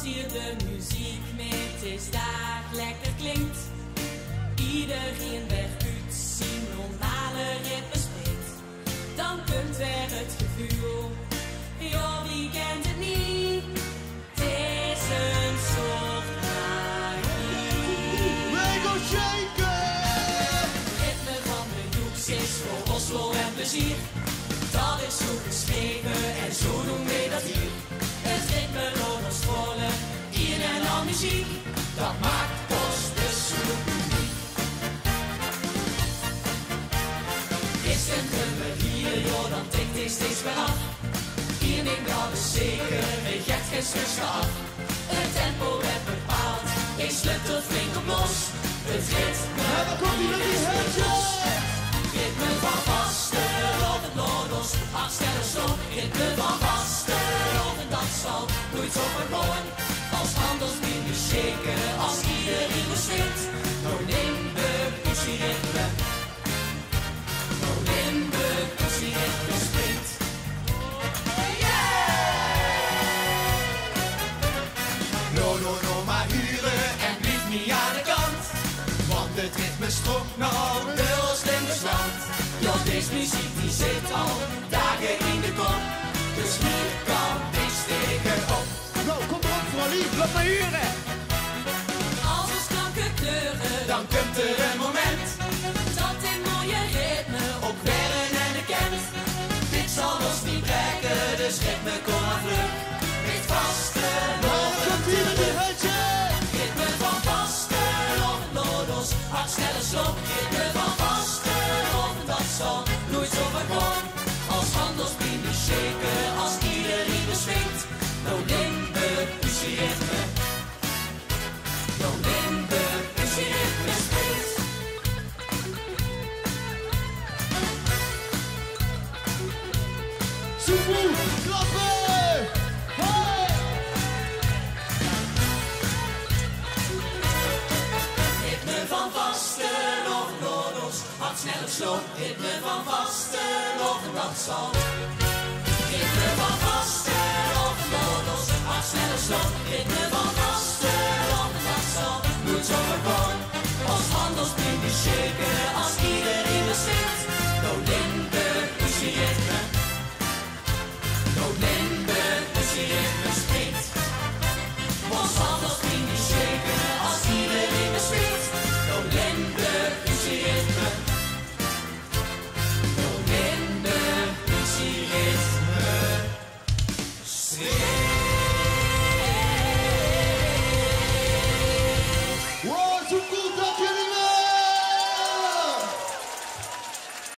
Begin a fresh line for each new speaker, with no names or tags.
hier de muziek met is daar lekker klinkt. Iedereen weg uit zien normale ritme spreekt. Dan komt weer het gevoel, joh wie kent het niet? Het is een soort magie.
Lego shaken!
Ritme van de Joeks is voor Oslo en plezier. Dat is zo geschreven en zo doen wij dat hier. Het ritme door ons vollen, hier en al muziek. Dat maakt ons dus zo uniek. Is een drummer hier, joh, dan tikt hij steeds weer af. Hier neemt alles zeker, hij geeft geen stukje af. Het tempo werd bepaald, ik sleutel flink op los. Het ritme,
Ja, dan komt hij met die handjes!
ritme van vasten op het Noordos, afstellen stop. Ritme van vasten op en dat zal nooit zo verloren. Als anders niet meer shaken, als iedereen besluit. Nou Limburg, Pussy ritme. Nou Limburg, Pussy ritme springt.
No, maar huren en blijf niet aan de kant. Want het ritme stroomt nou de Oost-Limburgsland.
Ja, deze muziek die zit al dagen in de kop. Dus hier kan ik steken op.
Nou, kom erop, Frolly, laat maar huren.
Als ons klanken kleuren,
Dan komt er een moment.
dat in mooie ritme
Ook werden en erkend.
dit zal ons niet breken, dus ritme kom maar vlug. Met vaste
Dan komt hij met die handjes!
ritme van vaste op het Noordos, hard snelle slop. Ritme van vaste op en dat zal nooit zo voorkomen. Als handelsbinden shaken, als iedereen beswingt. Nou Limburg, Pussy ritme. Nou Limburg, Pussy ritme springt.
Super, klappen! Hey!
Ritme van vasten of Noordos, hard snelle sloop. Ritme van vasten of dat zal. Ritme van vasten of Noordos, hard snelle sloop. Ritme van vasten of dat zal. Nooit zo verkoren, als handelsblind die shaken, als